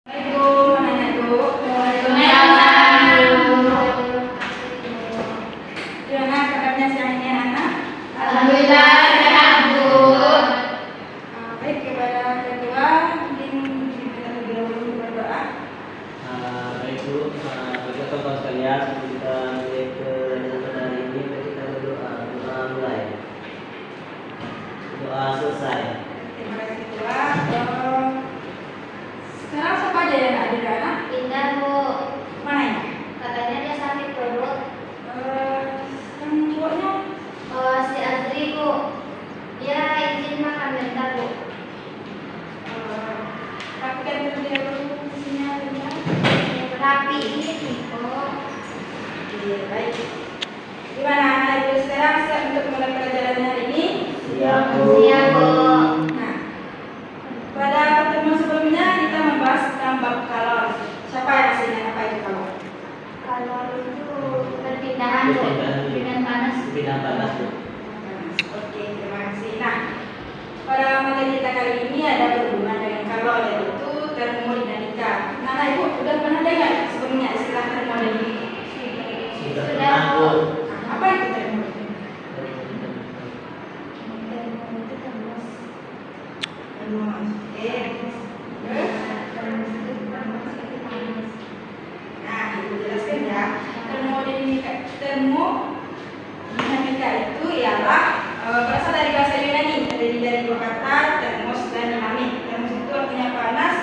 Assalamualaikum, mana Ibu? Gimana kabarnya siang ini anak? Alhamdulillah sehat Bu. Baik, kepada kedua mungkin kita lebih dahulu berdoa. Baik Bu, bagi teman sekalian kita mulai ke renungan hari ini. Kita berdoa, doa mulai, doa selesai. Terima kasih kedua. Sekarang siapa aja yang hadir anak? Indah Bu. Mana ya? Katanya dia sakit perut. Yang cowoknya? Si Azri Bu. Dia izin makan bentar Bu. Rapikan dulu dia dulu isinya bentar. Rapi ini Bu. Iya, baik. Gimana anak Ibu sekarang siap untuk mulai pelajaran hari ini? Siap Bu. Siap Bu. Nah, pada pertemuan sebelumnya kita membahas tentang bab kalor. Siapa yang masih ingat apa itu kalor? Kalau itu perpindahan Bu. Perpindahan panas. Bidang panas Bu. Oke, terima kasih. Nah, pada materi kita kali ini ada berhubungan dengan kalor, yaitu termodinamika. Nah, Ibu sudah pernah dengar sebelumnya istilah termodinamika? Sudah Sudah, pernah Bu. Nah, apa itu termodinamika? Oke. Nah, Ibu jelaskan ya. Termodinamika itu ialah berasal dari bahasa Yunani, terdiri dari dua kata, termos dan dinamik. Termos itu artinya panas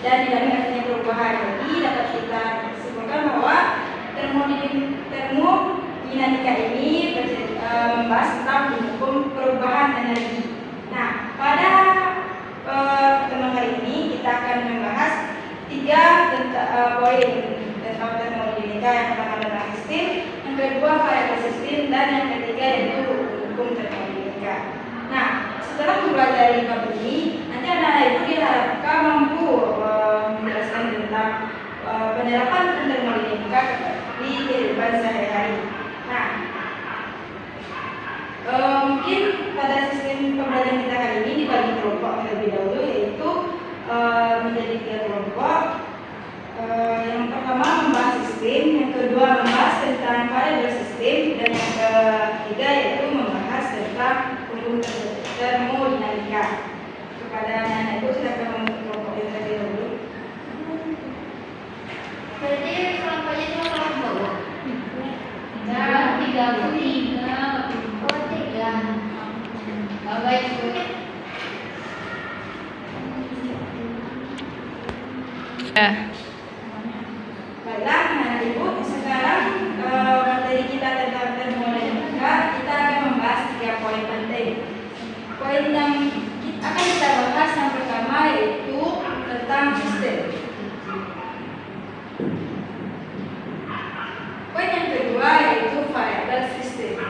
dan dinamik artinya perubahan. Jadi dapat kita simpulkan bahwa termodinamika ini membahas tentang hukum perubahan energi. Nah, pada pertemuan kali ini kita akan membahas tiga poin tentang termodinamika. Yang pertama tentang sistem, yang kedua variabel sistem, dan yang ketiga yaitu hukum termodinamika. Nah, setelah mempelajari bab ini, nanti anak-anak Ibu diharapkan mampu menjelaskan tentang penerapan termodinamika di kehidupan sehari-hari. Nah, mungkin pada sistem pembelajaran kita kali ini dibagi kelompok terlebih dahulu, yaitu menjadi tiga kelompok. Yang pertama membahas sistem, yang kedua membahas tentang variabel sistem, dan yang ketiga yaitu membahas tentang hukum termodinamika. Kepada anak-anak Ibu silakan membentuk kelompok yang terlebih dahulu. Berarti kelompoknya dua kelompok Bu. Tiga Bu. Oh 3. Baik Bu. Baiklah, anak-anak Ibu, sekarang materi kita tentang termodinamika, kita akan membahas tiga poin penting. Poin yang akan kita bahas yang pertama yaitu tentang sistem. Poin yang kedua yaitu variabel sistem.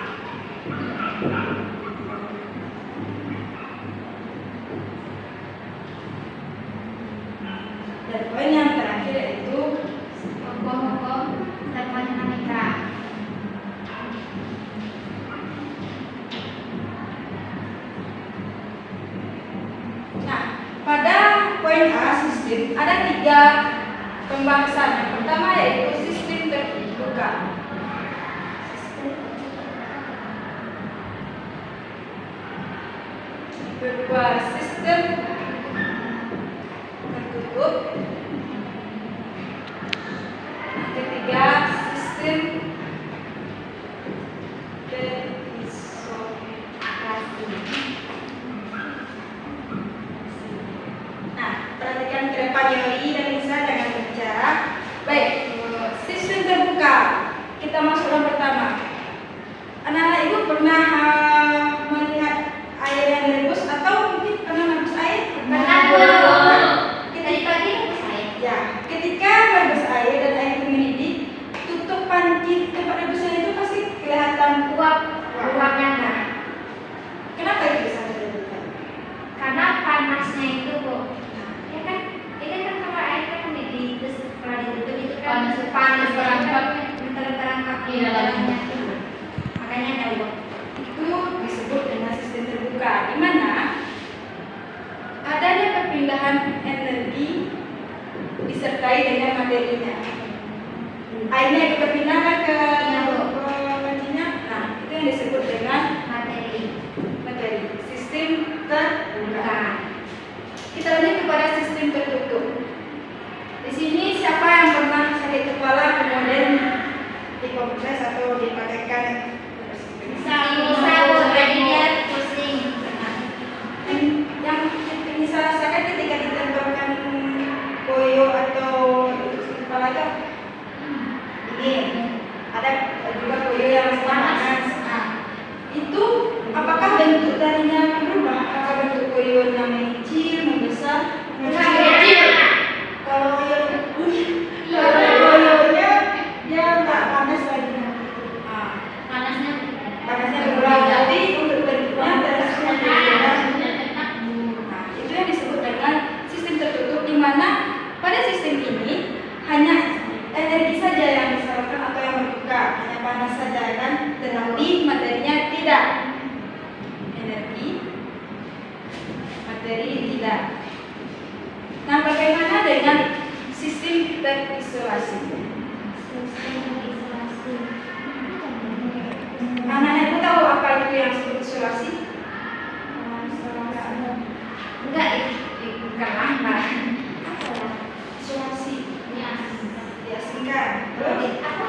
Dan poin yang terakhir yaitu Hukum termodinamika. Nah, pada poin A sistem ada tiga pembahasan. Yang pertama yaitu sistem terbuka. Kedua sistem tertutup. Ketiga sistem terisolasi. Nah, perhatikan ke depan Yoli dan Lisa, jangan berbicara. Baik, sistem terbuka. Kita masuk yang pertama. Anak-anak Ibu pernah melihat air yang direbus atau mungkin pernah merebus air? Pernah Bu. Tadi pagi Bu saya. Ya, ketika merebus air dan air itu mendidih, tutup panci tempat rebusnya itu pasti kelihatan Uapnya Nah, kenapa itu bisa terjadi? karena panasnya itu Bu. Ya kan, ini kan kalau air kan mendidih terus setelah ditutup itu kan panas terangkat di dalamnya itu. Makanya ada uap. Itu disebut dengan sistem terbuka, di mana adanya perpindahan energi disertai dengan materinya. Akhirnya kita pindahkan ke materinya. Nah, itu yang disebut dengan materi. Sistem terbuka. Kita lanjut kepada sistem tertutup. Di sini siapa yang pernah sakit kepala kemudian dikompres atau dipakaikan? Yang bisa rasakan ketika ditembakkan koyo atau sakit kepala itu dingin. Ada juga koyo yang panas. Itu apakah bentuk darinya berubah? Apakah bentuk koyonya mengecil, membesar? Kalau koyonya dia nggak panas lagi. Panasnya berubah. Jadi untuk bentuknya itu yang disebut dengan sistem tertutup, di mana pada sistem ini hanya energi saja yang disalurkan atau yang berbuka, hanya panas saja kan, tetapi materinya tidak. Materi tidak. Nah, bagaimana dengan sistem terisolasi? Anak-anak itu tahu apa itu yang disebut isolasi? Enggak, bukan apa. Isolasi. Ya, singkat. Terus? Apa?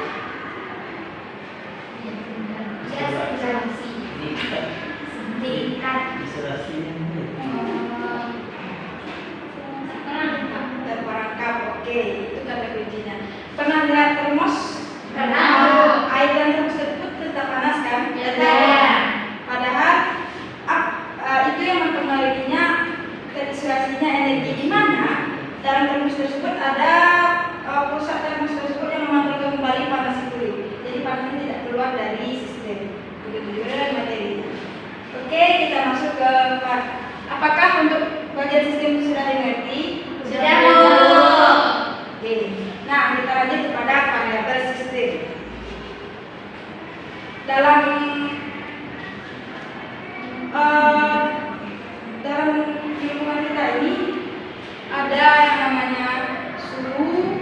Terperangkap. Oke, itu kata kuncinya. Pernah lihat termos? Pernah. Air dan termos tersebut tetap panas kan? Ya. Padahal itu yang mempengaruhinya terisolasinya energi, di mana dalam termos tersebut ada pusat termos tersebut yang memantulkan kembali panas itu. Jadi panasnya tidak keluar dari sistem. Begitu juga dengan materinya. Oke, kita masuk ke apakah untuk bagian sistem sudah dimengerti? Sudah. Oke. Nah, kita lanjut kepada variabel sistem. Dalam lingkungan kita ini ada yang namanya suhu,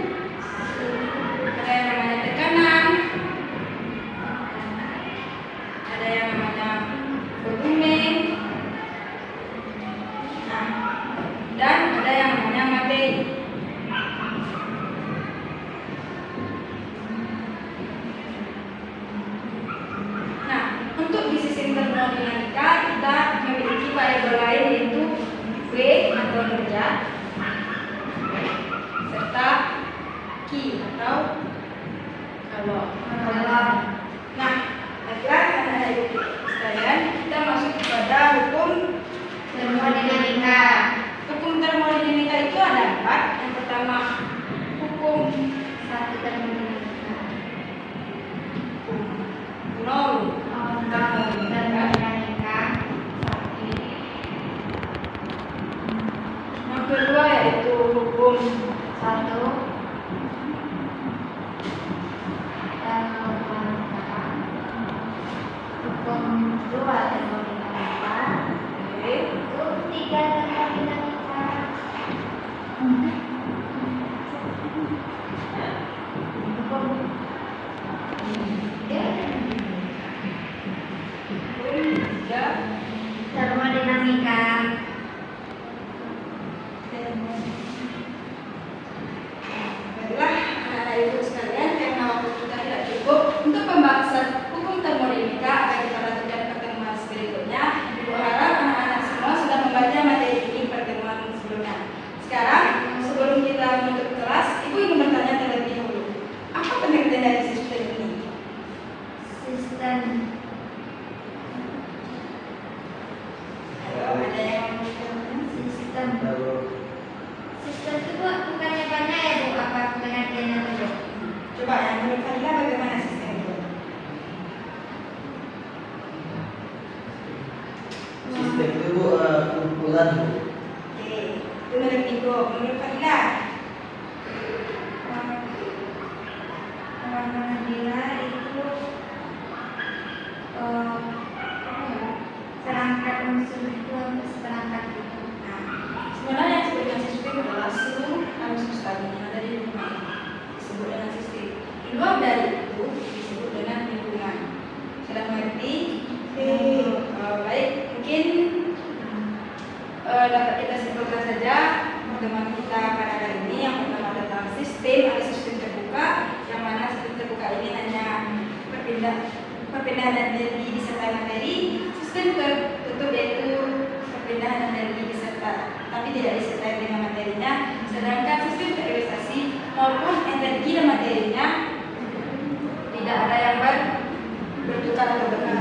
ada yang namanya tekanan, ada yang namanya volume, dan ada yang namanya materi. Nah, untuk di sistem termodinamika kita memiliki variabel lain, yaitu V atau derajat serta Q atau kalau. Nah, baiklah anak-anak ibu sekalian, kita masuk kepada hukum Termodinamika. Hukum termodinamika itu ada 4. Yang pertama, hukum Satu termodinamika. nol. Termodinamika. Yang kedua yaitu hukum Satu. Termodinamika. Hukum dua termodinamika. Oke. Hukum tiga termodinamika. Hukum tiga. termodinamika. Baiklah anak-anak ibu sekalian, karena waktu kita tidak cukup untuk pembahasan hukum termodinamika, akan kita lanjutkan pertemuan berikutnya. Ibu harap anak-anak semua sudah membaca materi ini pertemuan sebelumnya. Sekarang sebelum kita menutup kelas, ibu ingin bertanya terlebih dahulu, apa pengertian dari sistem ini? Sistem. Ayo, ada yang mau bertanya? Sistem. Sistem itu bukannya banyak ya Bu, apa pengertiannya itu? Coba yang menurut Fadila bagaimana sistem itu? Sistem itu kumpulan. Oke, itu menurut Ibu. Menurut Fadila? Fadila itu perangkat unsur itu seperangkat itu. Sebenarnya yang disebut sistem adalah seluruh arus substansinya dapat kita simpulkan saja pertemuan kita pada kali ini yang pertama tentang sistem atau sistem terbuka, yang mana sistem terbuka ini hanya perpindahan energi disertai materi. Sistem tertutup yaitu perpindahan energi tapi tidak disertai dengan materinya. Sedangkan sistem teriorisasi maupun energi dan materinya tidak ada yang bertukar atau berkali.